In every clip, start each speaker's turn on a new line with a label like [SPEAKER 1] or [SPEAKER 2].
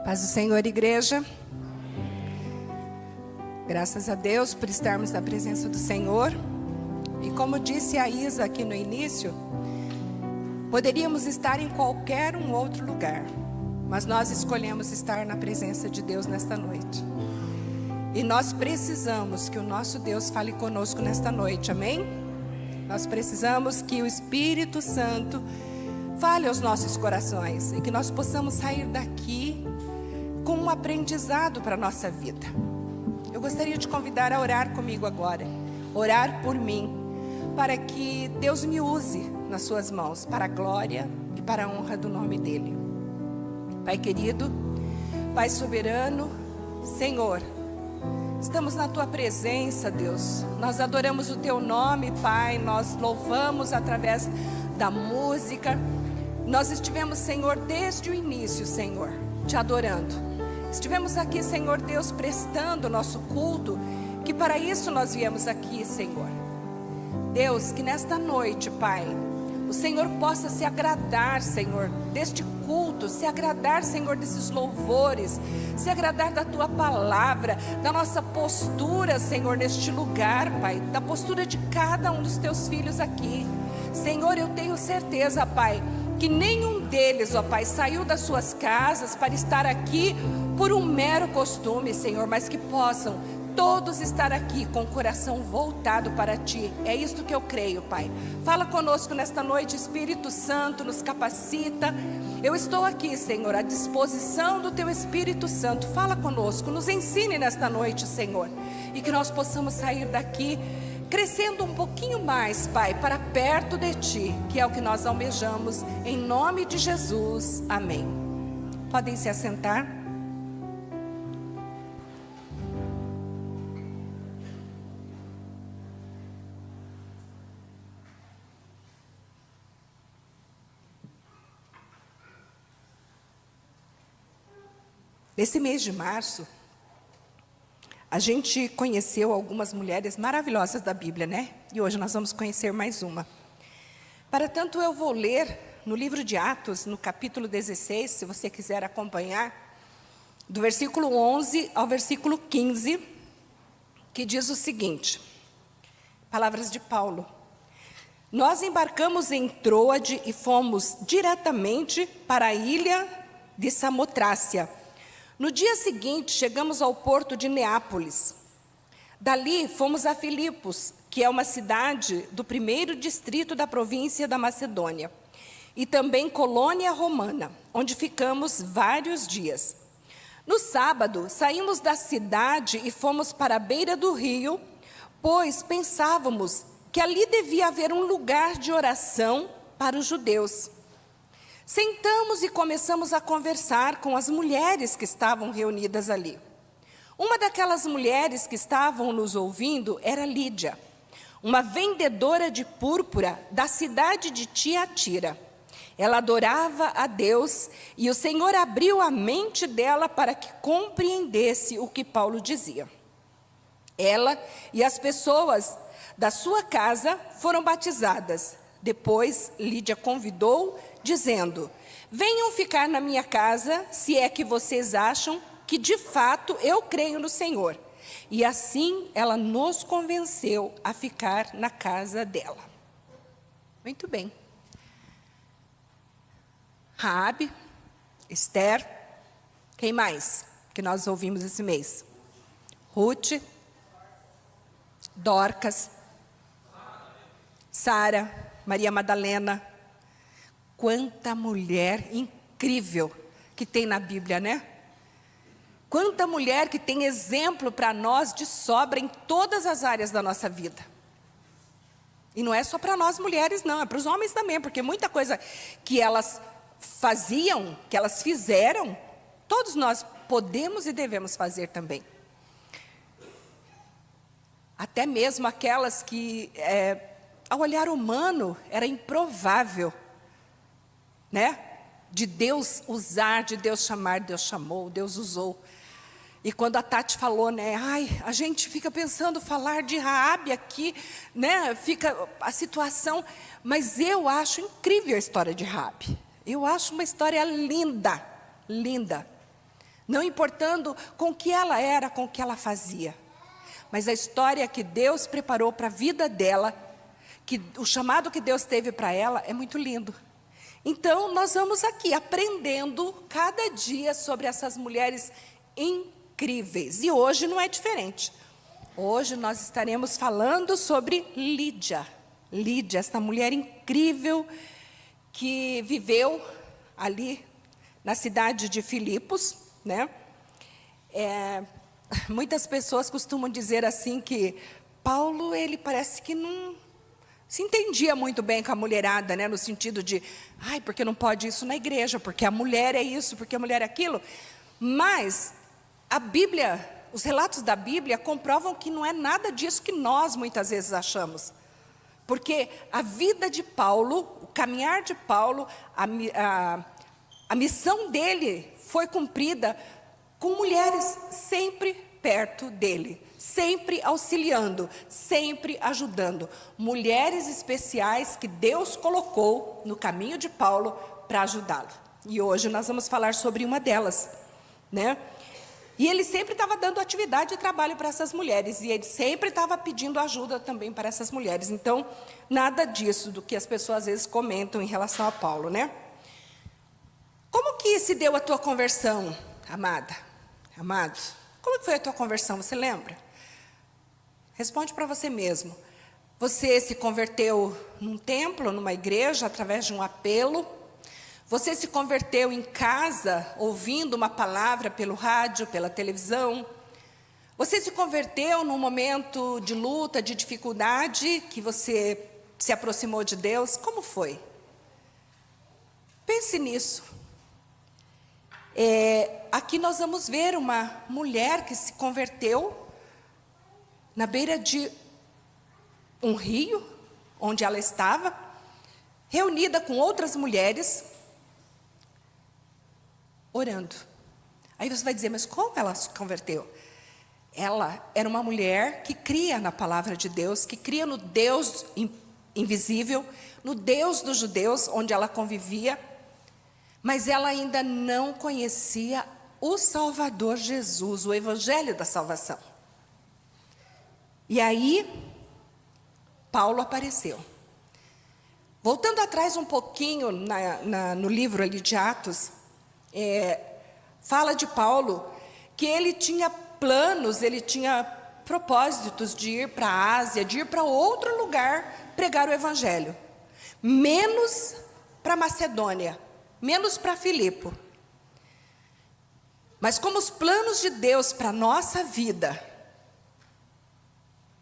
[SPEAKER 1] Paz do Senhor, igreja. Graças a Deus por estarmos na presença do Senhor. E como disse a Isa aqui no início, poderíamos estar em qualquer um outro lugar, mas nós escolhemos estar na presença de Deus nesta noite. E nós precisamos que o nosso Deus fale conosco nesta noite, amém? Nós precisamos que o Espírito Santo fale aos nossos corações e que nós possamos sair daqui com um aprendizado para a nossa vida. Eu gostaria de convidar a orar comigo agora, orar por mim, para que Deus me use nas suas mãos, para a glória e para a honra do nome dEle. Pai querido, Pai soberano, Senhor, estamos na Tua presença, Deus. Nós adoramos o Teu nome, Pai. Nós louvamos através da música. Nós estivemos, Senhor, desde o início, Senhor, Te adorando. Estivemos aqui, Senhor Deus, prestando o nosso culto, que para isso nós viemos aqui, Senhor. Deus, que nesta noite, Pai, o Senhor possa se agradar, Senhor, deste culto, se agradar, Senhor, desses louvores, se agradar da Tua palavra, da nossa postura, Senhor, neste lugar, Pai, da postura de cada um dos Teus filhos aqui. Senhor, eu tenho certeza, Pai, que nenhum deles, ó Pai, saiu das suas casas para estar aqui por um mero costume, Senhor, mas que possam todos estar aqui com o coração voltado para Ti. É isto que eu creio, Pai. Fala conosco nesta noite, Espírito Santo, nos capacita. Eu estou aqui, Senhor, à disposição do Teu Espírito Santo. Fala conosco, nos ensine nesta noite, Senhor, e que nós possamos sair daqui crescendo um pouquinho mais, Pai, para perto de Ti, que é o que nós almejamos, em nome de Jesus, amém. Podem se assentar. Nesse mês de março, a gente conheceu algumas mulheres maravilhosas da Bíblia, né? E hoje nós vamos conhecer mais uma. Para tanto, eu vou ler no livro de Atos, no capítulo 16, se você quiser acompanhar, do versículo 11 ao versículo 15, que diz o seguinte, palavras de Paulo. Nós embarcamos em Troade e fomos diretamente para a ilha de Samotrácia. No dia seguinte, chegamos ao porto de Neápolis. Dali, fomos a Filipos, que é uma cidade do primeiro distrito da província da Macedônia, e também colônia romana, onde ficamos vários dias. No sábado, saímos da cidade e fomos para a beira do rio, pois pensávamos que ali devia haver um lugar de oração para os judeus. Sentamos e começamos a conversar com as mulheres que estavam reunidas ali. Uma daquelas mulheres que estavam nos ouvindo era Lídia, uma vendedora de púrpura da cidade de Tiatira. Ela adorava a Deus e o Senhor abriu a mente dela para que compreendesse o que Paulo dizia. Ela e as pessoas da sua casa foram batizadas. Depois, Lídia convidou, dizendo, venham ficar na minha casa, se é que vocês acham que de fato eu creio no Senhor. E assim ela nos convenceu a ficar na casa dela. Muito bem. Raabe, Esther, quem mais que nós ouvimos esse mês? Ruth, Dorcas, Sara, Maria Madalena. Quanta mulher incrível que tem na Bíblia, né? Quanta mulher que tem exemplo para nós de sobra em todas as áreas da nossa vida. E não é só para nós mulheres, não, é para os homens também, porque muita coisa que elas faziam, que elas fizeram, todos nós podemos e devemos fazer também. Até mesmo aquelas que, ao olhar humano, era improvável, né? De Deus usar, de Deus chamar, Deus chamou, Deus usou. E quando a Tati falou, né? Ai, a gente fica pensando falar de Raabe aqui, né? Fica a situação, mas eu acho incrível a história de Raabe. Eu acho uma história linda, linda. não importando com o que ela era, com o que ela fazia. Mas a história que Deus preparou para a vida dela, que o chamado que Deus teve para ela é muito lindo. Então, nós vamos aqui aprendendo cada dia sobre essas mulheres incríveis. E hoje não é diferente. Hoje nós estaremos falando sobre Lídia. Lídia, esta mulher incrível que viveu ali na cidade de Filipos, né? Muitas pessoas costumam dizer assim que Paulo, ele parece que não se entendia muito bem com a mulherada, né? No sentido de, porque não pode isso na igreja, porque a mulher é isso, porque a mulher é aquilo. Mas a Bíblia, os relatos da Bíblia comprovam que não é nada disso que nós muitas vezes achamos. Porque a vida de Paulo, o caminhar de Paulo, a missão dele foi cumprida com mulheres sempre perto dele, sempre auxiliando, sempre ajudando. Mulheres especiais que Deus colocou no caminho de Paulo para ajudá-lo. E hoje nós vamos falar sobre uma delas, né? E ele sempre estava dando atividade e trabalho para essas mulheres. E ele sempre estava pedindo ajuda também para essas mulheres. Então, nada disso do que as pessoas às vezes comentam em relação a Paulo, né? Como que se deu a tua conversão, amada? Amado, como que foi a tua conversão, você lembra? Responde para você mesmo. Você se converteu num templo, numa igreja, através de um apelo? Você se converteu em casa, ouvindo uma palavra pelo rádio, pela televisão? Você se converteu num momento de luta, de dificuldade, que você se aproximou de Deus? Como foi? Pense nisso. Aqui nós vamos ver uma mulher que se converteu na beira de um rio, onde ela estava, reunida com outras mulheres, orando. Aí você vai dizer, mas como ela se converteu? Ela era uma mulher que cria na palavra de Deus, que cria no Deus invisível, no Deus dos judeus, onde ela convivia, mas ela ainda não conhecia o Salvador Jesus, o Evangelho da salvação. E aí, Paulo apareceu. Voltando atrás um pouquinho no livro ali de Atos, fala de Paulo que ele tinha planos, ele tinha propósitos de ir para a Ásia, de ir para outro lugar pregar o Evangelho. Menos para Macedônia, menos para Filipe. Mas como os planos de Deus para a nossa vida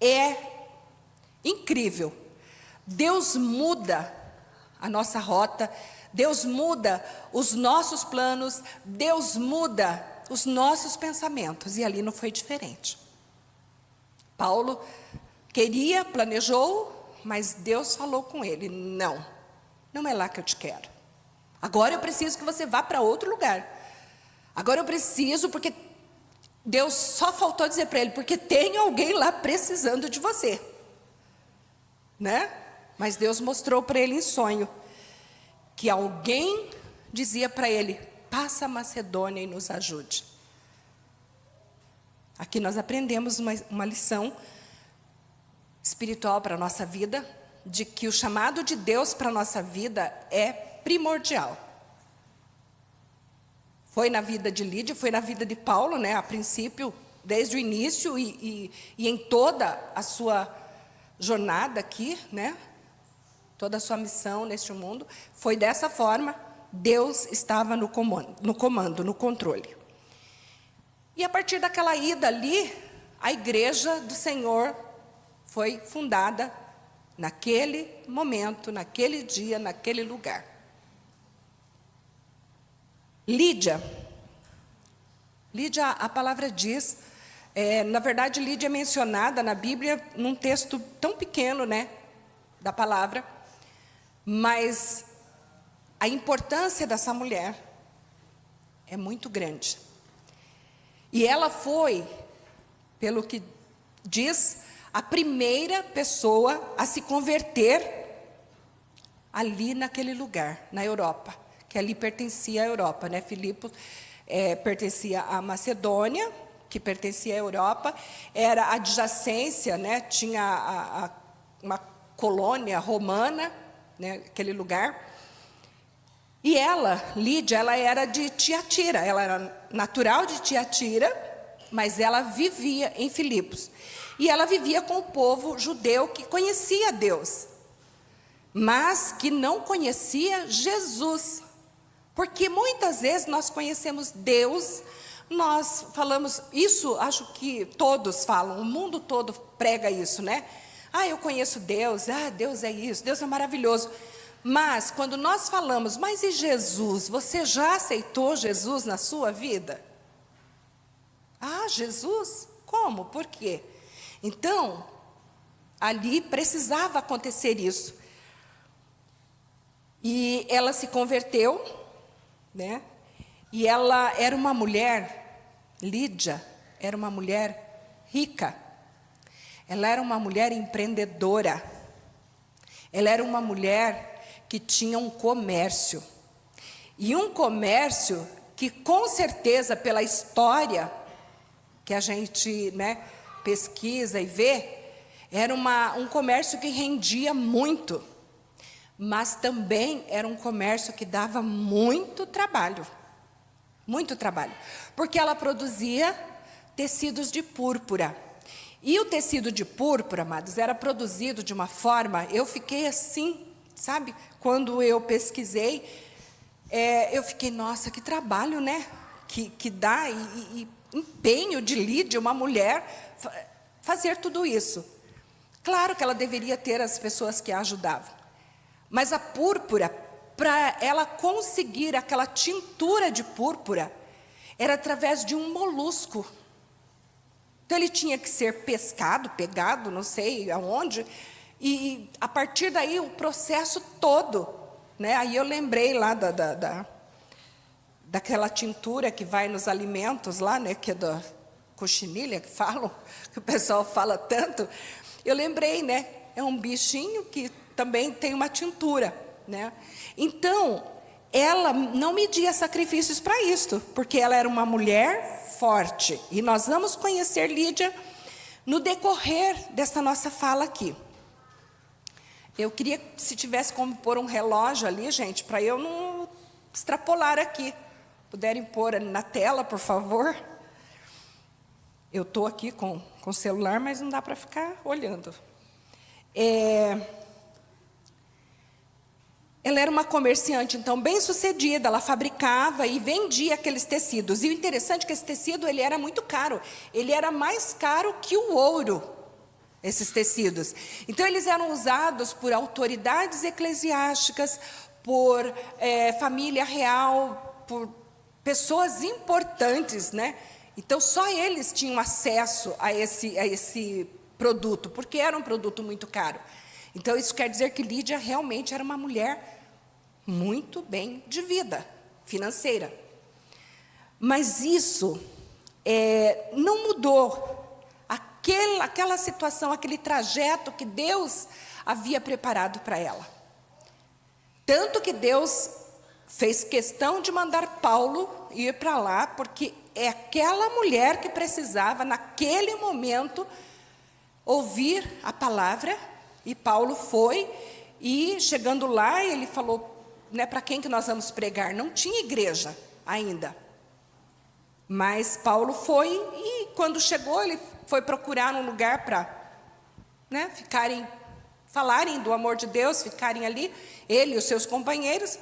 [SPEAKER 1] é incrível. Deus muda a nossa rota, Deus muda os nossos planos, Deus muda os nossos pensamentos. E ali não foi diferente. Paulo queria, planejou, mas Deus falou com ele, não é lá que eu te quero. Agora eu preciso que você vá para outro lugar. Agora eu preciso, porque Deus só faltou dizer para ele, porque tem alguém lá precisando de você. Né? Mas Deus mostrou para ele em sonho, que alguém dizia para ele, passa a Macedônia e nos ajude. Aqui nós aprendemos uma lição espiritual para a nossa vida, de que o chamado de Deus para a nossa vida é primordial. Foi na vida de Lídia, foi na vida de Paulo, né? A princípio, desde o início e em toda a sua jornada aqui, né? Toda a sua missão neste mundo, foi dessa forma. Deus estava no comando, no controle. E a partir daquela ida ali, a igreja do Senhor foi fundada naquele momento, naquele dia, naquele lugar. Lídia, a palavra diz, na verdade Lídia é mencionada na Bíblia num texto tão pequeno, né, da palavra, mas a importância dessa mulher é muito grande. E ela foi, pelo que diz, a primeira pessoa a se converter ali naquele lugar, na Europa, que ali pertencia à Europa, né? Filipos pertencia à Macedônia, que pertencia à Europa, era adjacência, né, tinha uma colônia romana, né, aquele lugar. E ela, Lídia, ela era de Tiatira, ela era natural de Tiatira, mas ela vivia em Filipos. E ela vivia com o povo judeu que conhecia Deus, mas que não conhecia Jesus. Porque muitas vezes nós conhecemos Deus, nós falamos, isso acho que todos falam, o mundo todo prega isso, né? Eu conheço Deus, Deus é isso, Deus é maravilhoso. Mas quando nós falamos, mas e Jesus? Você já aceitou Jesus na sua vida? Jesus? Como? Por quê? Então, ali precisava acontecer isso. E ela se converteu, né? E ela era uma mulher, Lídia, era uma mulher rica. Ela era uma mulher empreendedora. Ela era uma mulher que tinha um comércio. E um comércio que, com certeza, pela história que a gente, né, pesquisa e vê, era um comércio que rendia muito. Mas também era um comércio que dava muito trabalho. Muito trabalho. Porque ela produzia tecidos de púrpura. E o tecido de púrpura, amados, era produzido de uma forma, eu fiquei assim, sabe? Quando eu pesquisei, eu fiquei, nossa, que trabalho, né? Que dá, e empenho de Lídia, uma mulher, fazer tudo isso. Claro que ela deveria ter as pessoas que a ajudavam. Mas a púrpura, para ela conseguir aquela tintura de púrpura, era através de um molusco. Então ele tinha que ser pescado, pegado, não sei aonde, e a partir daí o processo todo, né? Aí eu lembrei lá daquela tintura que vai nos alimentos lá, né? Que é da cochinilha, que falam, que o pessoal fala tanto. Eu lembrei, né? É um bichinho que também tem uma tintura, né? Então, ela não media sacrifícios para isto, porque ela era uma mulher forte. E nós vamos conhecer Lídia no decorrer dessa nossa fala aqui. Eu queria, se tivesse como pôr um relógio ali, gente, para eu não extrapolar aqui. Puderem pôr ali na tela, por favor. Eu estou aqui com o celular, mas não dá para ficar olhando. Ela era uma comerciante, então, bem-sucedida. Ela fabricava e vendia aqueles tecidos. E o interessante é que esse tecido ele era muito caro. Ele era mais caro que o ouro, esses tecidos. Então, eles eram usados por autoridades eclesiásticas, por família real, por pessoas importantes, né? Então, só eles tinham acesso a esse produto, porque era um produto muito caro. Então, isso quer dizer que Lídia realmente era uma mulher muito bem de vida financeira. Mas isso não mudou aquela situação, aquele trajeto que Deus havia preparado para ela. Tanto que Deus fez questão de mandar Paulo ir para lá, porque é aquela mulher que precisava, naquele momento, ouvir a palavra. E Paulo foi, e chegando lá, ele falou, né, para quem que nós vamos pregar? Não tinha igreja ainda. Mas Paulo foi, e quando chegou, ele foi procurar um lugar para, né, falarem do amor de Deus, ficarem ali, ele e os seus companheiros.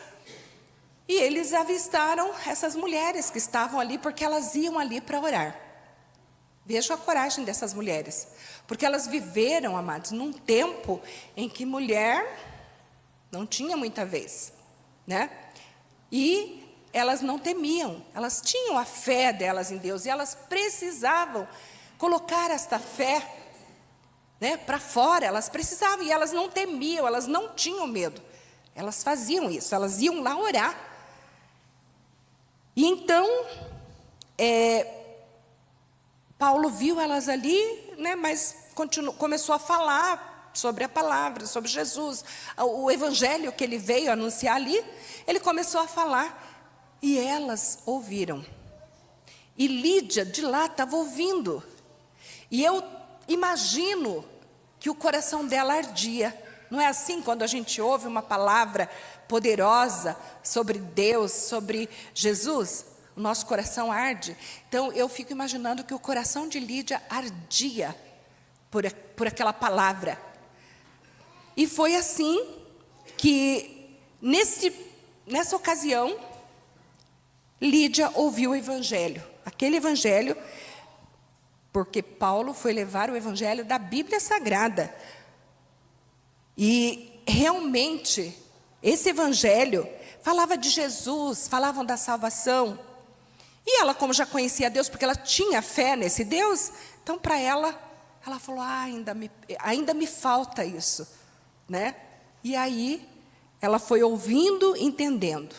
[SPEAKER 1] E eles avistaram essas mulheres que estavam ali, porque elas iam ali para orar. Vejam a coragem dessas mulheres. Porque elas viveram, amados, num tempo em que mulher não tinha muita vez, né? E elas não temiam, elas tinham a fé delas em Deus, e elas precisavam colocar esta fé, né, para fora, elas precisavam, e elas não temiam, elas não tinham medo. Elas faziam isso, elas iam lá orar. E então, Paulo viu elas ali, né, mas começou a falar sobre a palavra, sobre Jesus, o evangelho que ele veio anunciar ali. Ele começou a falar, e elas ouviram. E Lídia de lá estava ouvindo. E eu imagino que o coração dela ardia. Não é assim quando a gente ouve uma palavra poderosa sobre Deus, sobre Jesus? O nosso coração arde. Então eu fico imaginando que o coração de Lídia ardia por aquela palavra. E foi assim que nessa ocasião Lídia ouviu o evangelho. Aquele evangelho, porque Paulo foi levar o evangelho da Bíblia Sagrada. E realmente, esse evangelho falava de Jesus, falavam da salvação. E ela, como já conhecia Deus, porque ela tinha fé nesse Deus, então para ela falou, ainda me falta isso, né? E aí, ela foi ouvindo, entendendo.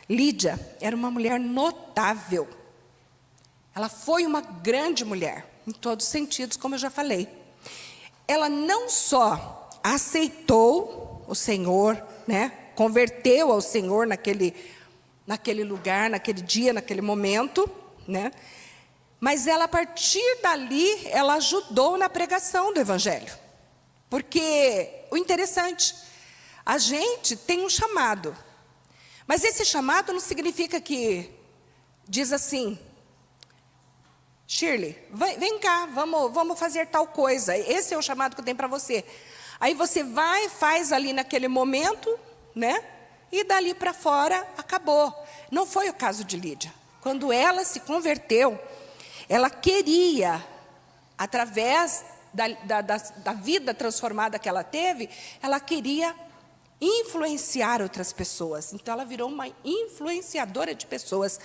[SPEAKER 1] Lídia era uma mulher notável. Ela foi uma grande mulher, em todos os sentidos, como eu já falei. Ela não só aceitou o Senhor, né? Converteu ao Senhor naquele lugar, naquele dia, naquele momento, né? Mas ela, a partir dali, ela ajudou na pregação do evangelho. Porque o interessante, a gente tem um chamado. Mas esse chamado não significa que diz assim, Shirley, vem cá, vamos fazer tal coisa. Esse é o chamado que eu tenho para você. Aí você vai, faz ali naquele momento, né? E dali para fora, acabou. Não foi o caso de Lídia. Quando ela se converteu, ela queria, através da vida transformada que ela teve, ela queria influenciar outras pessoas. Então, ela virou uma influenciadora de pessoas.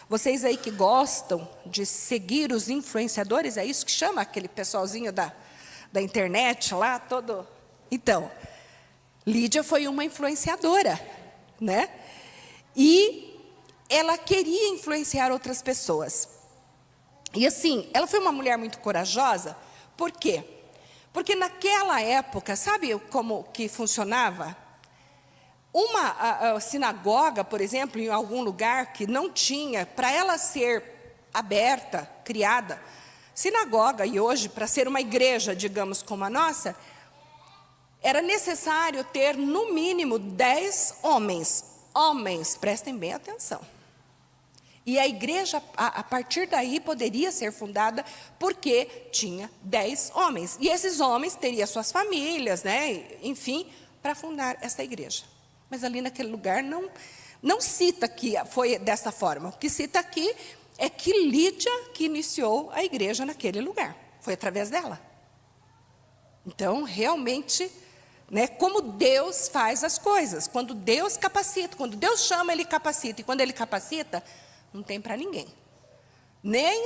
[SPEAKER 1] Vocês aí que gostam de seguir os influenciadores, é isso que chama aquele pessoalzinho da internet lá, todo... Então, Lídia foi uma influenciadora, né? E ela queria influenciar outras pessoas. E assim, ela foi uma mulher muito corajosa. Por quê? Porque naquela época, sabe como que funcionava? Uma sinagoga, por exemplo, em algum lugar que não tinha, para ela ser aberta, criada, sinagoga, e hoje, para ser uma igreja, digamos, como a nossa, era necessário ter, no mínimo, 10 homens. Homens, prestem bem atenção. E a igreja, a partir daí, poderia ser fundada porque tinha 10 homens. E esses homens teriam suas famílias, né? Enfim, para fundar essa igreja. Mas ali naquele lugar não cita que foi dessa forma. O que cita aqui é que Lídia que iniciou a igreja naquele lugar. Foi através dela. Então, realmente, né, como Deus faz as coisas. Quando Deus capacita, quando Deus chama, Ele capacita. E quando Ele capacita, não tem para ninguém. Nem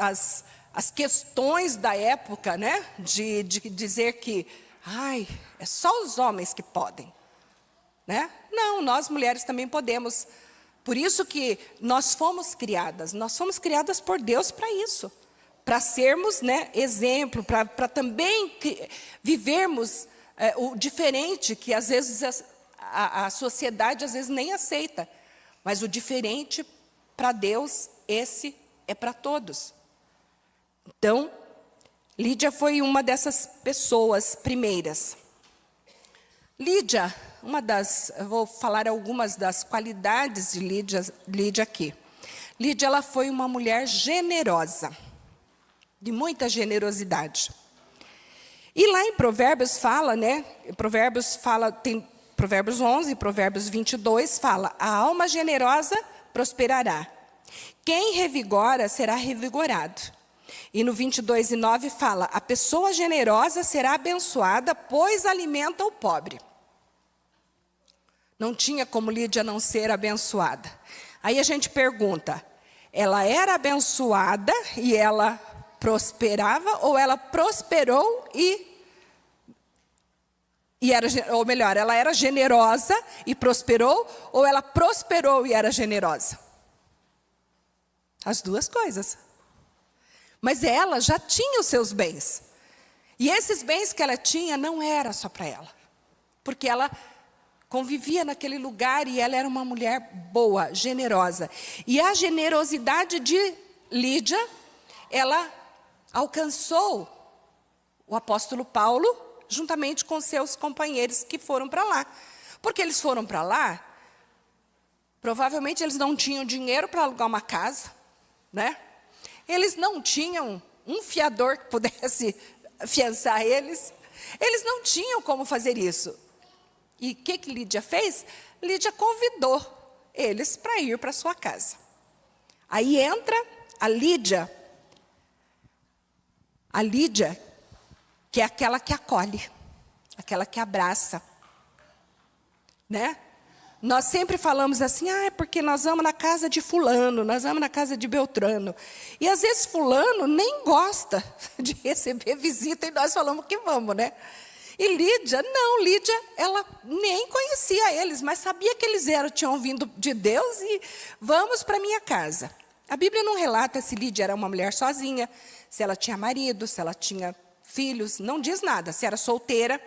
[SPEAKER 1] as questões da época, né, de dizer que é só os homens que podem. Né? Não, nós mulheres também podemos. Por isso que nós fomos criadas por Deus para isso. Para sermos, né, exemplo, para também vivermos o diferente, que às vezes a sociedade às vezes nem aceita. Mas o diferente, para Deus, esse é para todos. Então, Lídia foi uma dessas pessoas primeiras. Lídia, eu vou falar algumas das qualidades de Lídia aqui. Lídia, ela foi uma mulher generosa, de muita generosidade. E lá em Provérbios fala, né? Tem Provérbios 11, Provérbios 22, fala, a alma generosa prosperará. Quem revigora será revigorado. E no 22:9 fala, a pessoa generosa será abençoada, pois alimenta o pobre. Não tinha como Lídia não ser abençoada. Aí a gente pergunta, ela era abençoada e ela prosperava, ou ela prosperou ou melhor, ela era generosa e prosperou, ou ela prosperou e era generosa? As duas coisas. Mas ela já tinha os seus bens. E esses bens que ela tinha não era só para ela. Porque ela convivia naquele lugar e ela era uma mulher boa, generosa. E a generosidade de Lídia, ela alcançou o apóstolo Paulo, juntamente com seus companheiros que foram para lá. Porque eles foram para lá, provavelmente eles não tinham dinheiro para alugar uma casa, né? Eles não tinham um fiador que pudesse afiançar eles. Eles não tinham como fazer isso. E o que Lídia fez? Lídia convidou eles para ir para sua casa. Aí entra a Lídia, que é aquela que acolhe, aquela que abraça, né? Nós sempre falamos assim, é porque nós vamos na casa de fulano, nós vamos na casa de Beltrano. E às vezes fulano nem gosta de receber visita e nós falamos que vamos, né? E Lídia, não, Lídia, ela nem conhecia eles, mas sabia que eles tinham vindo de Deus e vamos para minha casa. A Bíblia não relata se Lídia era uma mulher sozinha, se ela tinha marido, se ela tinha filhos, não diz nada, se era solteira.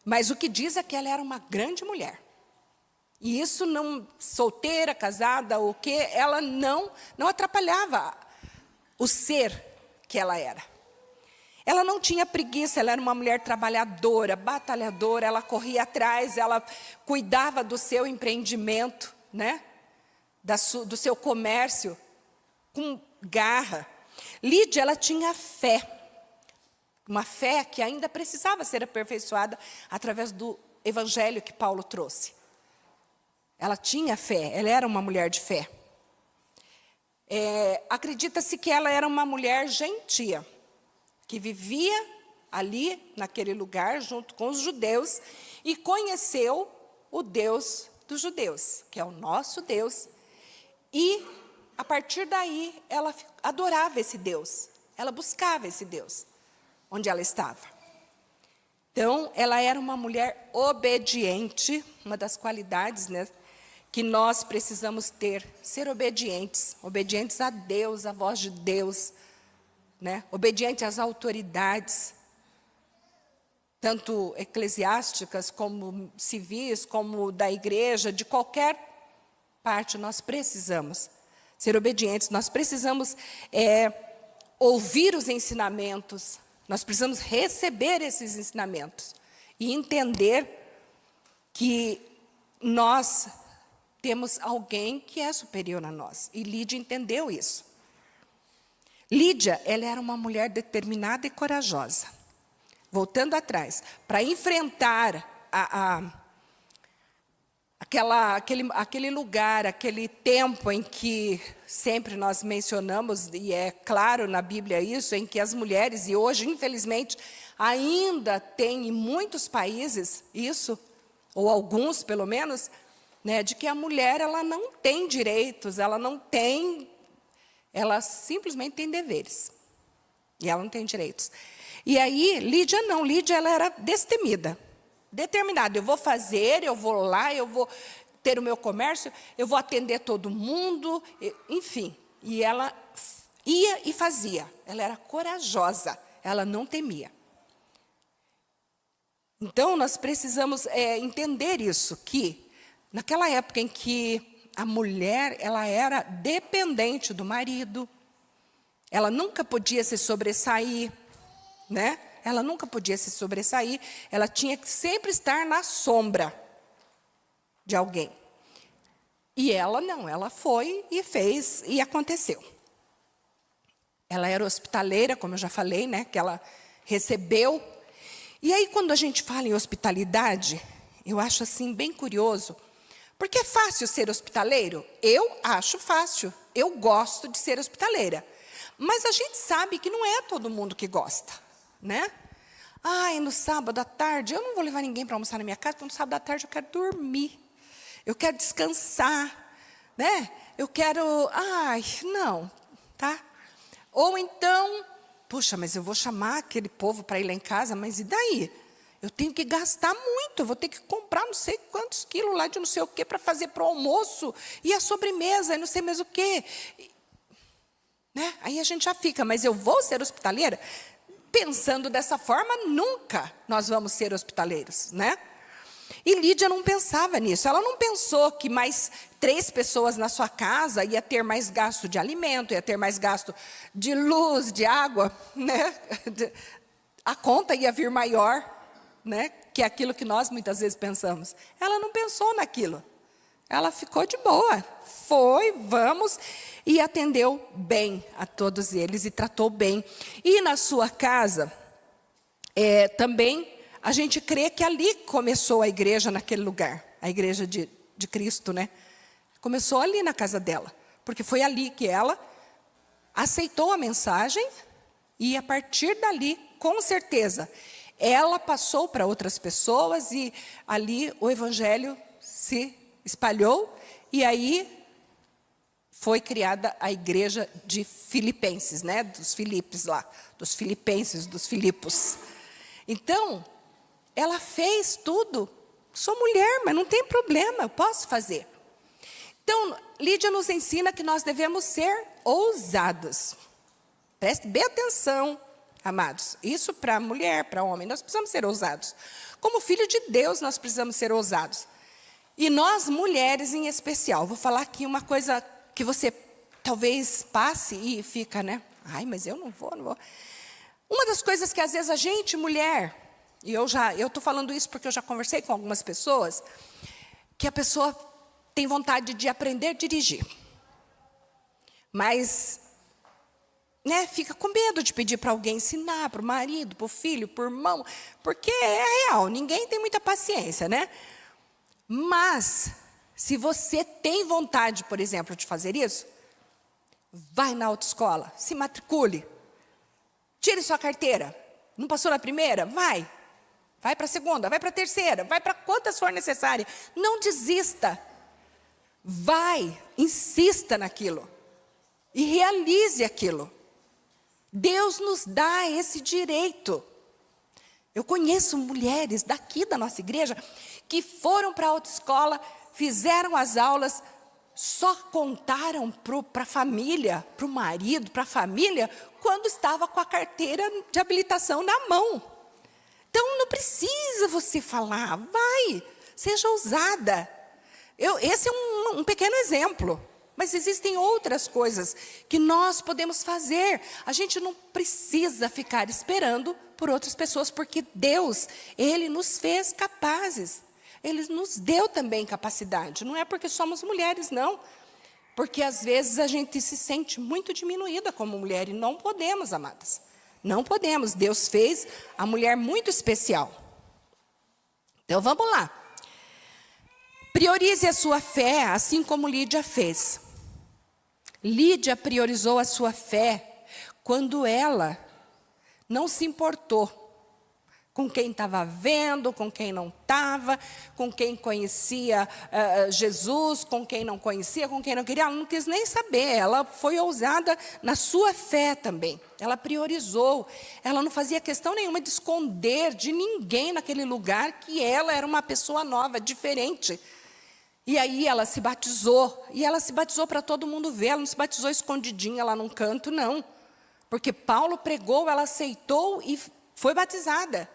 [SPEAKER 1] Mas o que diz é que ela era uma grande mulher. E isso não, solteira, casada, o que, ela não atrapalhava o ser que ela era. Ela não tinha preguiça, ela era uma mulher trabalhadora, batalhadora, ela corria atrás, ela cuidava do seu empreendimento, né? Do seu comércio, com garra. Lídia, ela tinha fé, uma fé que ainda precisava ser aperfeiçoada através do evangelho que Paulo trouxe. Ela tinha fé, ela era uma mulher de fé. Acredita-se que ela era uma mulher gentia, que vivia ali, naquele lugar, junto com os judeus, e conheceu o Deus dos judeus, que é o nosso Deus. E, a partir daí, ela adorava esse Deus, ela buscava esse Deus, onde ela estava. Então, ela era uma mulher obediente, uma das qualidades, né, que nós precisamos ter, ser obedientes a Deus, à voz de Deus, né? Obediente às autoridades, tanto eclesiásticas, como civis, como da igreja, de qualquer parte, nós precisamos ser obedientes, nós precisamos ouvir os ensinamentos, nós precisamos receber esses ensinamentos e entender que nós temos alguém que é superior a nós. E Lídia entendeu isso. Lídia, ela era uma mulher determinada e corajosa. Voltando atrás, para enfrentar aquele lugar, aquele tempo em que sempre nós mencionamos, e é claro na Bíblia isso, em que as mulheres, e hoje, infelizmente, ainda tem em muitos países isso, ou alguns pelo menos, né, de que a mulher ela não tem direitos, ela simplesmente tem deveres. E ela não tem direitos. E aí, Lídia não, Lídia ela era destemida, determinada. Eu vou fazer, eu vou lá, eu vou ter o meu comércio, eu vou atender todo mundo, enfim. E ela ia e fazia. Ela era corajosa, ela não temia. Então, nós precisamos entender isso, que naquela época em que a mulher ela era dependente do marido, ela nunca podia se sobressair, né? Ela nunca podia se sobressair, ela tinha que sempre estar na sombra de alguém. E ela não, ela foi e fez e aconteceu. Ela era hospitaleira, como eu já falei, né? Que ela recebeu. E aí, quando a gente fala em hospitalidade, eu acho assim bem curioso, porque é fácil ser hospitaleiro? Eu acho fácil, eu gosto de ser hospitaleira. Mas a gente sabe que não é todo mundo que gosta, né? Ai, no sábado à tarde, eu não vou levar ninguém para almoçar na minha casa, porque no sábado à tarde eu quero dormir. Eu quero descansar, né? Eu quero, não, tá? Ou então, puxa, mas eu vou chamar aquele povo para ir lá em casa, mas e daí? Eu tenho que gastar muito, eu vou ter que comprar não sei quantos quilos lá de não sei o quê para fazer para o almoço, e a sobremesa, e não sei mais o quê. Né? Aí a gente já fica, mas eu vou ser hospitaleira? Pensando dessa forma, nunca nós vamos ser hospitaleiros, né? E Lídia não pensava nisso. Ela não pensou que mais 3 pessoas na sua casa ia ter mais gasto de alimento, ia ter mais gasto de luz, de água, né? A conta ia vir maior, né? Que aquilo que nós muitas vezes pensamos. Ela não pensou naquilo. Ela ficou de boa. Foi, vamos, e atendeu bem a todos eles e tratou bem. E na sua casa, também, a gente crê que ali começou a igreja naquele lugar. A igreja de Cristo, né? Começou ali na casa dela. Porque foi ali que ela aceitou a mensagem e a partir dali, com certeza, ela passou para outras pessoas e ali o evangelho se espalhou e aí foi criada a igreja de Filipenses, né? Dos Filipos lá, dos Filipenses, dos Filipos. Então, ela fez tudo. Sou mulher, mas não tem problema, eu posso fazer. Então, Lídia nos ensina que nós devemos ser ousados. Preste bem atenção, amados. Isso para mulher, para homem, nós precisamos ser ousados. Como filho de Deus, nós precisamos ser ousados. E nós, mulheres em especial, vou falar aqui uma coisa que você talvez passe e fica, né? Ai, mas eu não vou. Uma das coisas que às vezes a gente, mulher, e eu estou falando isso porque eu já conversei com algumas pessoas, que a pessoa tem vontade de aprender a dirigir. Mas, né, fica com medo de pedir para alguém ensinar, para o marido, para o filho, para o irmão, porque é real, ninguém tem muita paciência, né? Mas, se você tem vontade, por exemplo, de fazer isso, vai na autoescola, se matricule, tire sua carteira. Não passou na primeira? Vai para a segunda, vai para a terceira, vai para quantas for necessárias. Não desista. Vai, insista naquilo. E realize aquilo. Deus nos dá esse direito. Eu conheço mulheres daqui da nossa igreja que foram para a autoescola, fizeram as aulas, só contaram para a família, para o marido, para a família, quando estava com a carteira de habilitação na mão. Então, não precisa você falar, vai, seja ousada. Esse é um pequeno exemplo, mas existem outras coisas que nós podemos fazer. A gente não precisa ficar esperando por outras pessoas, porque Deus, Ele nos fez capazes. Ele nos deu também capacidade. Não é porque somos mulheres, não. Porque às vezes a gente se sente muito diminuída como mulher e não podemos, amadas. Não podemos. Deus fez a mulher muito especial. Então vamos lá. Priorize a sua fé, assim como Lídia fez. Lídia priorizou a sua fé quando ela não se importou com quem estava vendo, com quem não estava, com quem conhecia Jesus, com quem não conhecia, com quem não queria. Ela não quis nem saber, ela foi ousada na sua fé também. Ela priorizou, ela não fazia questão nenhuma de esconder de ninguém naquele lugar que ela era uma pessoa nova, diferente. E aí ela se batizou, e ela se batizou para todo mundo ver, ela não se batizou escondidinha lá num canto, não. Porque Paulo pregou, ela aceitou e foi batizada.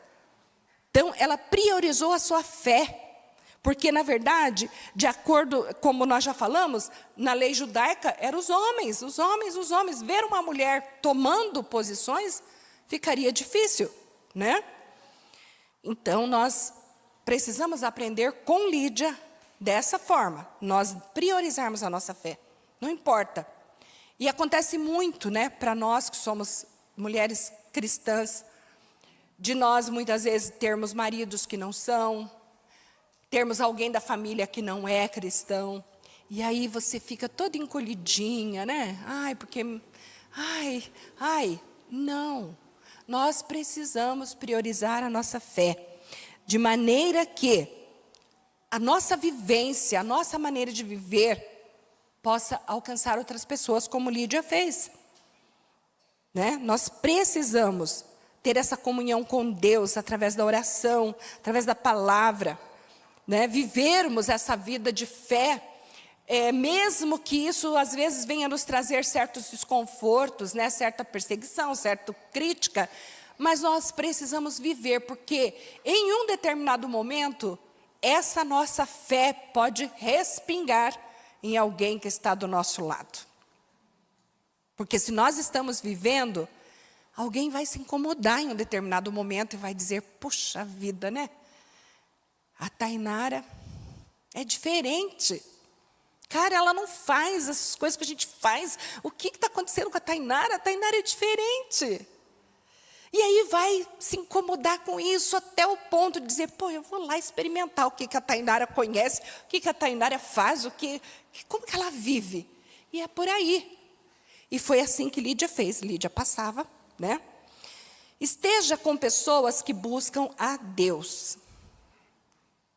[SPEAKER 1] Então, ela priorizou a sua fé, porque, na verdade, de acordo, como nós já falamos, na lei judaica, eram os homens. Ver uma mulher tomando posições ficaria difícil, né? Então, nós precisamos aprender com Lídia dessa forma, nós priorizarmos a nossa fé, não importa. E acontece muito, né, para nós que somos mulheres cristãs, de nós muitas vezes termos maridos que não são, termos alguém da família que não é cristão, e aí você fica toda encolhidinha, né? Não. Nós precisamos priorizar a nossa fé, de maneira que a nossa vivência, a nossa maneira de viver, possa alcançar outras pessoas, como Lídia fez. Né? Nós precisamos ter essa comunhão com Deus, através da oração, através da palavra, né? Vivermos essa vida de fé, mesmo que isso às vezes venha nos trazer certos desconfortos, né? Certa perseguição, certa crítica, mas nós precisamos viver, porque em um determinado momento, essa nossa fé pode respingar em alguém que está do nosso lado. Porque se nós estamos vivendo, alguém vai se incomodar em um determinado momento e vai dizer, puxa vida, né? A Tainara é diferente. Cara, ela não faz essas coisas que a gente faz. O que está acontecendo com a Tainara? A Tainara é diferente. E aí vai se incomodar com isso até o ponto de dizer, pô, eu vou lá experimentar o que a Tainara conhece, o que a Tainara faz, como que ela vive. E é por aí. E foi assim que Lídia fez. Lídia passava, né? Esteja com pessoas que buscam a Deus.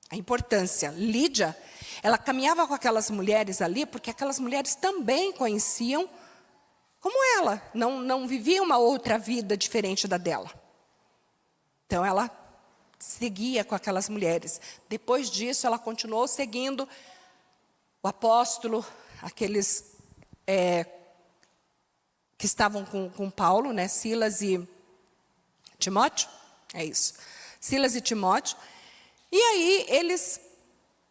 [SPEAKER 1] A importância. Lídia, ela caminhava com aquelas mulheres ali, porque aquelas mulheres também conheciam como ela, não vivia uma outra vida diferente da dela. Então, ela seguia com aquelas mulheres. Depois disso, ela continuou seguindo o apóstolo, aqueles que estavam com Paulo, né? Silas e Timóteo, é isso. Silas e Timóteo. E aí, eles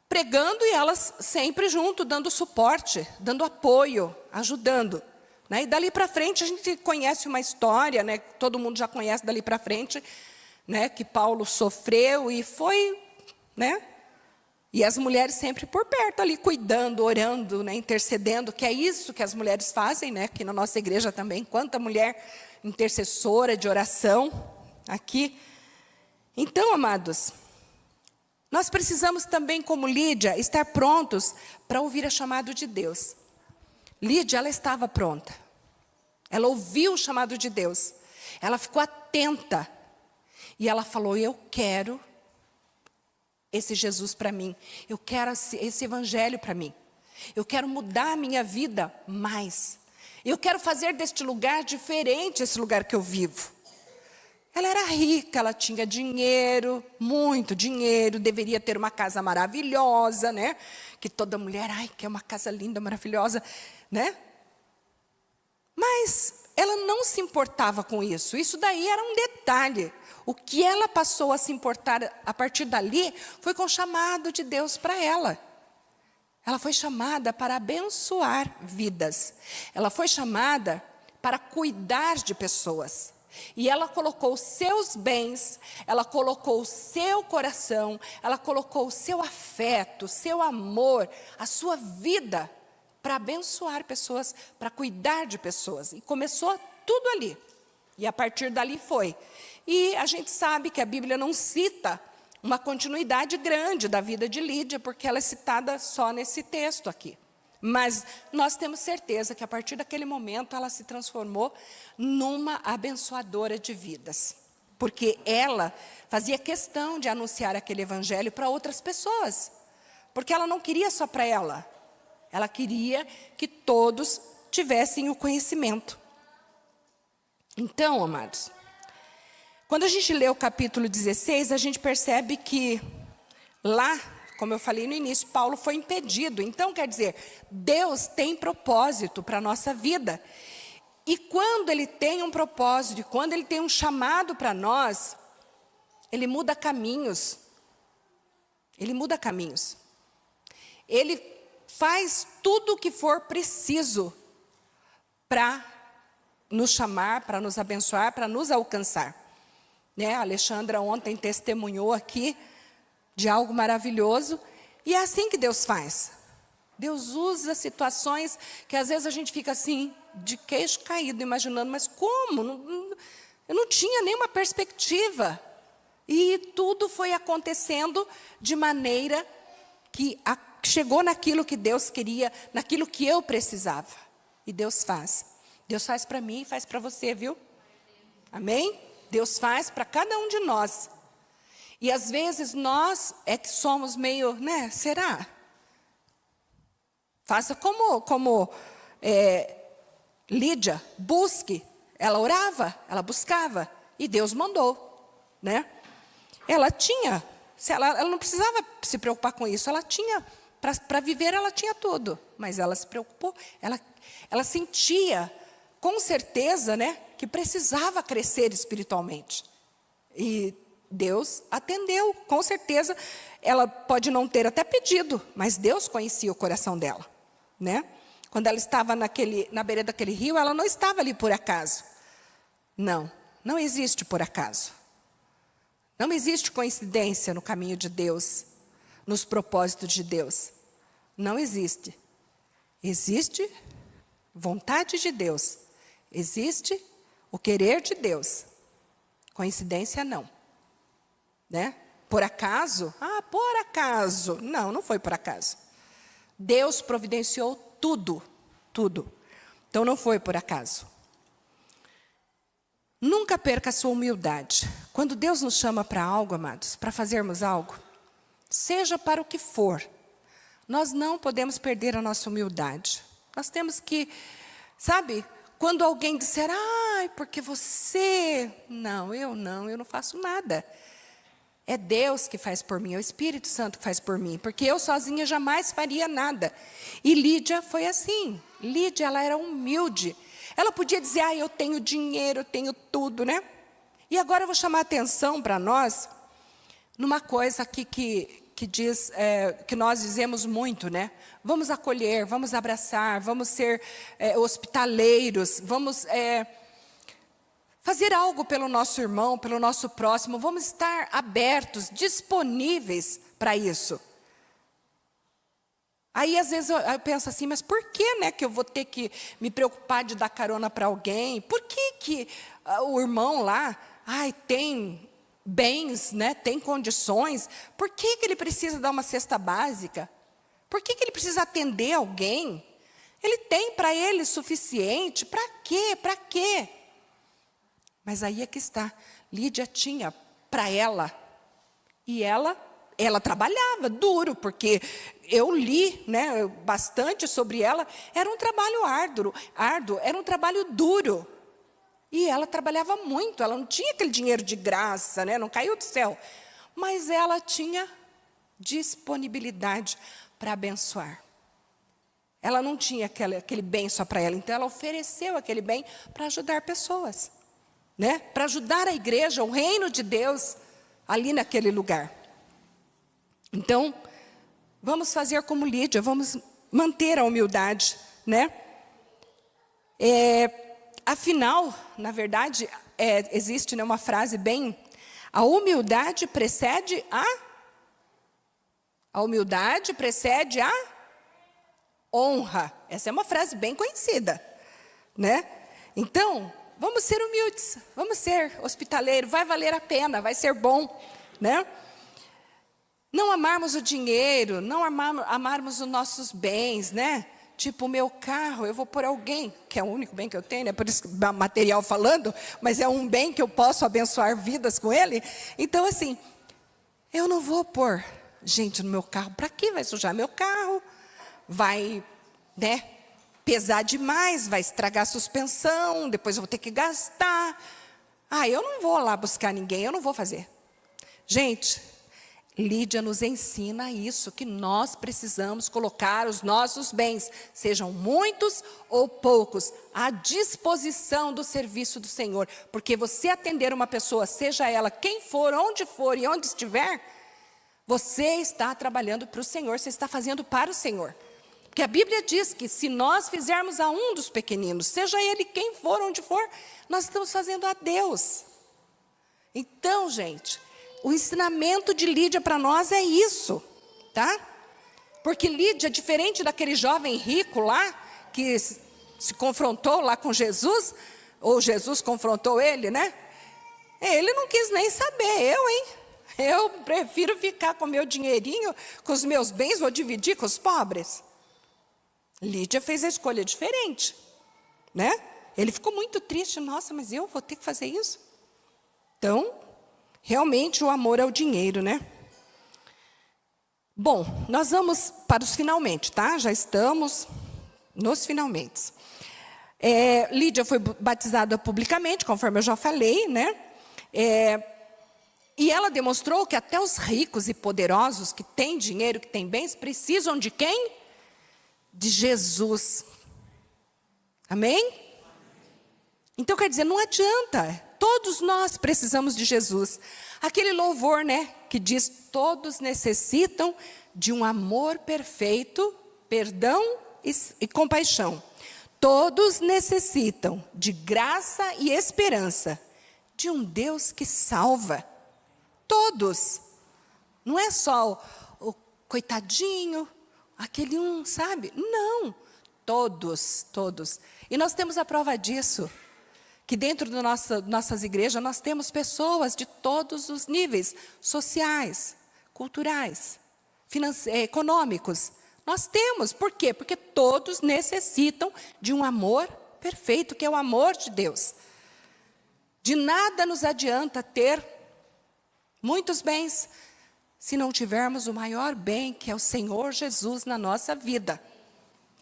[SPEAKER 1] pregando e elas sempre junto, dando suporte, dando apoio, ajudando. Né? E dali para frente a gente conhece uma história, né? Todo mundo já conhece dali para frente, né? Que Paulo sofreu e foi, né? E as mulheres sempre por perto ali, cuidando, orando, né? Intercedendo, que é isso que as mulheres fazem, né? Aqui na nossa igreja também, quanta mulher intercessora de oração aqui. Então, amados, nós precisamos também, como Lídia, estar prontos para ouvir o chamado de Deus. Lídia, ela estava pronta. Ela ouviu o chamado de Deus. Ela ficou atenta. E ela falou, eu quero esse Jesus para mim. Eu quero esse evangelho para mim. Eu quero mudar a minha vida mais. Eu quero fazer deste lugar diferente, esse lugar que eu vivo. Ela era rica, ela tinha dinheiro, muito dinheiro, deveria ter uma casa maravilhosa, né? Que toda mulher, ai, quer uma casa linda, maravilhosa, né? Mas ela não se importava com isso. Isso daí era um detalhe. O que ela passou a se importar a partir dali foi com o chamado de Deus para ela. Ela foi chamada para abençoar vidas. Ela foi chamada para cuidar de pessoas. E ela colocou os seus bens, ela colocou o seu coração, ela colocou o seu afeto, o seu amor, a sua vida para abençoar pessoas, para cuidar de pessoas. E começou tudo ali. E a partir dali foi. E a gente sabe que a Bíblia não cita uma continuidade grande da vida de Lídia, porque ela é citada só nesse texto aqui. Mas nós temos certeza que a partir daquele momento ela se transformou numa abençoadora de vidas. Porque ela fazia questão de anunciar aquele evangelho para outras pessoas. Porque ela não queria só para ela. Ela queria que todos tivessem o conhecimento. Então, amados, quando a gente lê o capítulo 16, a gente percebe que lá, como eu falei no início, Paulo foi impedido. Então, quer dizer, Deus tem propósito para a nossa vida. E quando Ele tem um propósito, quando Ele tem um chamado para nós, Ele muda caminhos. Ele muda caminhos. Ele faz tudo o que for preciso para nos chamar, para nos abençoar, para nos alcançar. Né? A Alexandra ontem testemunhou aqui de algo maravilhoso. E é assim que Deus faz. Deus usa situações que às vezes a gente fica assim, de queixo caído, imaginando, mas como? Eu não tinha nenhuma perspectiva. E tudo foi acontecendo de maneira que chegou naquilo que Deus queria, naquilo que eu precisava. E Deus faz. Deus faz para mim e faz para você, viu? Amém? Deus faz para cada um de nós. E às vezes nós é que somos meio, né? Será? Faça como Lídia, busque. Ela orava, ela buscava. E Deus mandou, né? Ela tinha, ela não precisava se preocupar com isso. Ela tinha, para viver ela tinha tudo. Mas ela se preocupou, ela sentia, com certeza, né? Que precisava crescer espiritualmente. E Deus atendeu, com certeza. Ela pode não ter até pedido, mas Deus conhecia o coração dela, né? Quando ela estava na beira daquele rio, ela não estava ali por acaso. Não, não existe por acaso. Não existe coincidência no caminho de Deus, nos propósitos de Deus. Não existe. Existe vontade de Deus. Existe o querer de Deus. Coincidência não. Né? Por acaso? Por acaso. Não, não foi por acaso. Deus providenciou tudo, tudo. Então não foi por acaso. Nunca perca a sua humildade. Quando Deus nos chama para algo, amados, para fazermos algo, seja para o que for, nós não podemos perder a nossa humildade. Nós temos que, sabe, quando alguém disser, porque você... Não, eu não faço nada. É Deus que faz por mim, é o Espírito Santo que faz por mim, porque eu sozinha jamais faria nada. E Lídia foi assim. Lídia, ela era humilde. Ela podia dizer, eu tenho dinheiro, eu tenho tudo, né? E agora eu vou chamar a atenção para nós, numa coisa aqui que diz, que nós dizemos muito, né? Vamos acolher, vamos abraçar, vamos ser hospitaleiros, vamos... fazer algo pelo nosso irmão, pelo nosso próximo, vamos estar abertos, disponíveis para isso. Aí, às vezes, eu penso assim, mas por que, né, que eu vou ter que me preocupar de dar carona para alguém? Por que o irmão lá, tem bens, né, tem condições? Por que ele precisa dar uma cesta básica? Por que ele precisa atender alguém? Ele tem para ele suficiente? Para quê? Para quê? Mas aí é que está, Lídia tinha para ela, e ela trabalhava duro, porque eu li, né, bastante sobre ela, era um trabalho árduo, era um trabalho duro, e ela trabalhava muito, ela não tinha aquele dinheiro de graça, né, não caiu do céu, mas ela tinha disponibilidade para abençoar. Ela não tinha aquele bem só para ela, então ela ofereceu aquele bem para ajudar pessoas. Né? Para ajudar a igreja, o reino de Deus, ali naquele lugar. Então, vamos fazer como Lídia, vamos manter a humildade, né? Afinal, na verdade, existe, né, uma frase bem... A humildade precede a humildade precede a honra. Essa é uma frase bem conhecida, né? Então... vamos ser humildes, vamos ser hospitaleiros, vai valer a pena, vai ser bom, né? Não amarmos o dinheiro, não amarmos os nossos bens, né? Tipo, o meu carro, eu vou por alguém, que é o único bem que eu tenho, né? Por isso, material falando, mas é um bem que eu posso abençoar vidas com ele. Então, assim, eu não vou pôr gente no meu carro. Para que vai sujar meu carro? Vai, né? Pesar demais, vai estragar a suspensão, depois eu vou ter que gastar. Eu não vou lá buscar ninguém, eu não vou fazer. Gente, Lídia nos ensina isso, que nós precisamos colocar os nossos bens, sejam muitos ou poucos, à disposição do serviço do Senhor. Porque você atender uma pessoa, seja ela quem for, onde for e onde estiver, você está trabalhando para o Senhor, você está fazendo para o Senhor. Porque a Bíblia diz que se nós fizermos a um dos pequeninos, seja ele quem for, onde for, nós estamos fazendo a Deus. Então, gente, o ensinamento de Lídia para nós é isso, tá? Porque Lídia, diferente daquele jovem rico lá, que se confrontou lá com Jesus, ou Jesus confrontou ele, né? Ele não quis nem saber, eu prefiro ficar com meu dinheirinho, com os meus bens, vou dividir com os pobres. Lídia fez a escolha diferente, né? Ele ficou muito triste, nossa, mas eu vou ter que fazer isso? Então, realmente o amor ao dinheiro, né? Bom, nós vamos para os finalmente, tá? Já estamos nos finalmente. Lídia foi batizada publicamente, conforme eu já falei, né? E ela demonstrou que até os ricos e poderosos que têm dinheiro, que têm bens, precisam de quem? De Jesus. Amém? Então, quer dizer, não adianta. Todos nós precisamos de Jesus. Aquele louvor, né, que diz: todos necessitam de um amor perfeito, perdão e compaixão. Todos necessitam de graça e esperança, de um Deus que salva. Todos. Não é só o coitadinho, aquele um, sabe? Não. Todos, todos. E nós temos a prova disso, que dentro das nossas igrejas nós temos pessoas de todos os níveis, sociais, culturais, econômicos. Nós temos, por quê? Porque todos necessitam de um amor perfeito, que é o amor de Deus. De nada nos adianta ter muitos bens, se não tivermos o maior bem, que é o Senhor Jesus na nossa vida.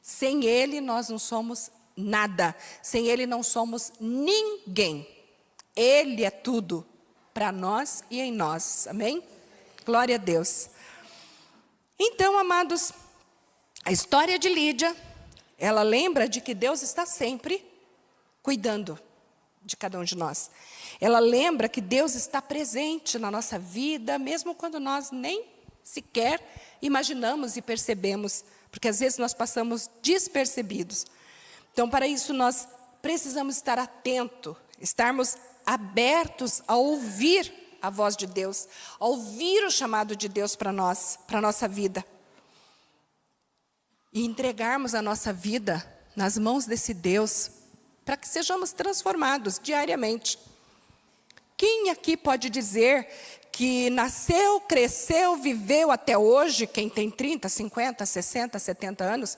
[SPEAKER 1] Sem Ele nós não somos nada, sem Ele não somos ninguém. Ele é tudo para nós e em nós, amém? Glória a Deus. Então, amados, a história de Lídia, ela lembra de que Deus está sempre cuidando de cada um de nós. Ela lembra que Deus está presente na nossa vida, mesmo quando nós nem sequer imaginamos e percebemos, porque às vezes nós passamos despercebidos. Então, para isso, nós precisamos estar atentos, estarmos abertos a ouvir a voz de Deus, a ouvir o chamado de Deus para nós, para a nossa vida. E entregarmos a nossa vida nas mãos desse Deus, para que sejamos transformados diariamente. Quem aqui pode dizer que nasceu, cresceu, viveu até hoje, quem tem 30, 50, 60, 70 anos,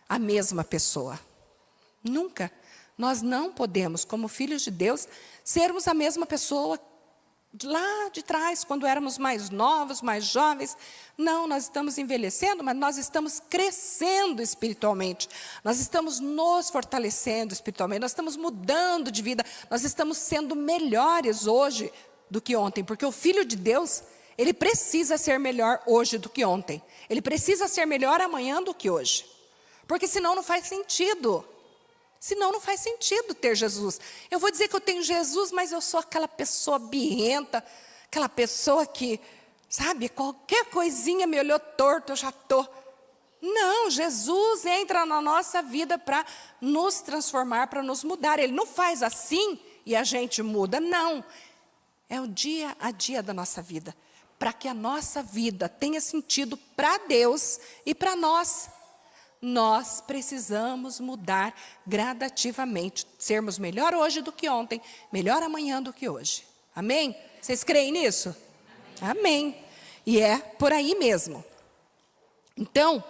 [SPEAKER 1] a mesma pessoa? Nunca. Nós não podemos, como filhos de Deus, sermos a mesma pessoa lá de trás, quando éramos mais novos, mais jovens. Não, nós estamos envelhecendo, mas nós estamos crescendo espiritualmente. Nós estamos nos fortalecendo espiritualmente, nós estamos mudando de vida, nós estamos sendo melhores hoje do que ontem, porque o Filho de Deus, ele precisa ser melhor hoje do que ontem. Ele precisa ser melhor amanhã do que hoje. Porque senão não faz sentido. Senão não faz sentido ter Jesus. Eu vou dizer que eu tenho Jesus, mas eu sou aquela pessoa birrenta, aquela pessoa que, sabe, qualquer coisinha me olhou torto, eu já estou. Não, Jesus entra na nossa vida para nos transformar, para nos mudar. Ele não faz assim e a gente muda, não. É o dia a dia da nossa vida, para que a nossa vida tenha sentido para Deus e para nós. Nós precisamos mudar gradativamente, sermos melhor hoje do que ontem, melhor amanhã do que hoje. Amém? Vocês creem nisso? Amém. E é por aí mesmo. Então,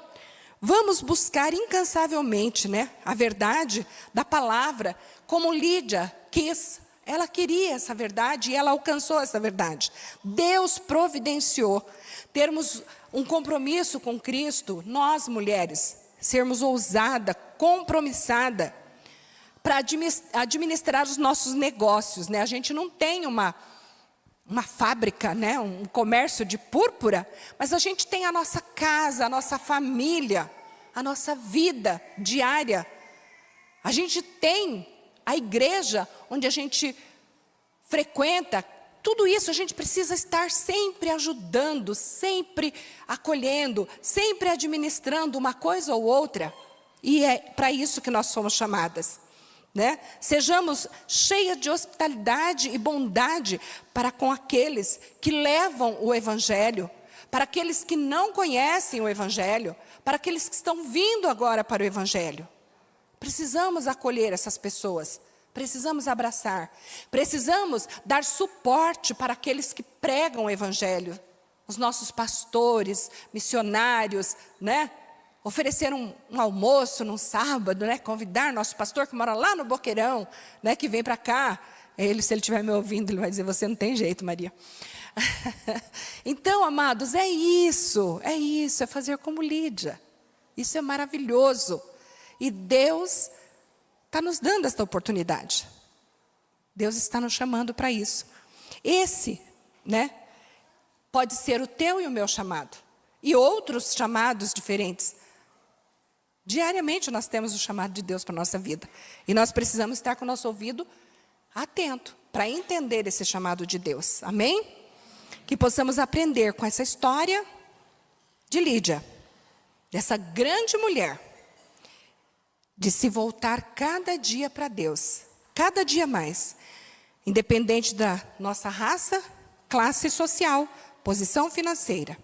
[SPEAKER 1] vamos buscar incansavelmente, né, a verdade da palavra, como Lídia quis. Ela queria essa verdade e ela alcançou essa verdade. Deus providenciou termos um compromisso com Cristo, nós mulheres, sermos ousada, compromissada, para administrar os nossos negócios, né? A gente não tem uma fábrica, né? Um comércio de púrpura, mas a gente tem a nossa casa, a nossa família, a nossa vida diária. A gente tem a igreja onde a gente frequenta. Tudo isso a gente precisa estar sempre ajudando, sempre acolhendo, sempre administrando uma coisa ou outra. E é para isso que nós somos chamadas, né? Sejamos cheias de hospitalidade e bondade para com aqueles que levam o Evangelho, para aqueles que não conhecem o Evangelho, para aqueles que estão vindo agora para o Evangelho. Precisamos acolher essas pessoas. Precisamos abraçar, precisamos dar suporte para aqueles que pregam o Evangelho. Os nossos pastores, missionários, né? Oferecer um almoço num sábado, né? Convidar nosso pastor que mora lá no Boqueirão, né? Que vem para cá. Se ele estiver me ouvindo, ele vai dizer: você não tem jeito, Maria. Então, amados, é fazer como Lídia. Isso é maravilhoso. E Deus está nos dando esta oportunidade. Deus está nos chamando para isso. Esse, né, pode ser o teu e o meu chamado. E outros chamados diferentes. Diariamente nós temos o chamado de Deus para a nossa vida. E nós precisamos estar com o nosso ouvido atento para entender esse chamado de Deus. Amém? Que possamos aprender com essa história de Lídia, dessa grande mulher, de se voltar cada dia para Deus, cada dia mais, independente da nossa raça, classe social, posição financeira.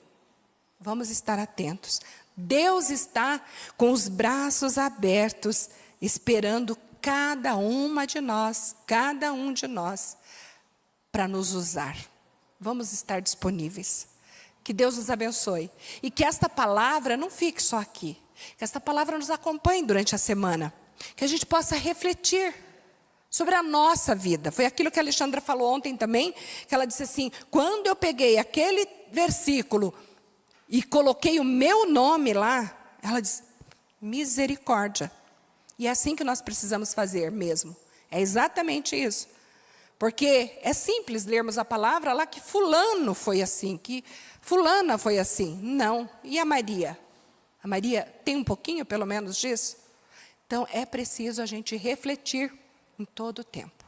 [SPEAKER 1] Vamos estar atentos. Deus está com os braços abertos, esperando cada uma de nós, cada um de nós, para nos usar. Vamos estar disponíveis. Que Deus nos abençoe. E que esta palavra não fique só aqui. Que esta palavra nos acompanhe durante a semana. Que a gente possa refletir sobre a nossa vida. Foi aquilo que a Alexandra falou ontem também, que ela disse assim, quando eu peguei aquele versículo e coloquei o meu nome lá, ela disse, misericórdia. E é assim que nós precisamos fazer mesmo. É exatamente isso. Porque é simples lermos a palavra lá que fulano foi assim, que fulana foi assim. Não. E a Maria? A Maria tem um pouquinho, pelo menos, disso? Então, é preciso a gente refletir em todo o tempo.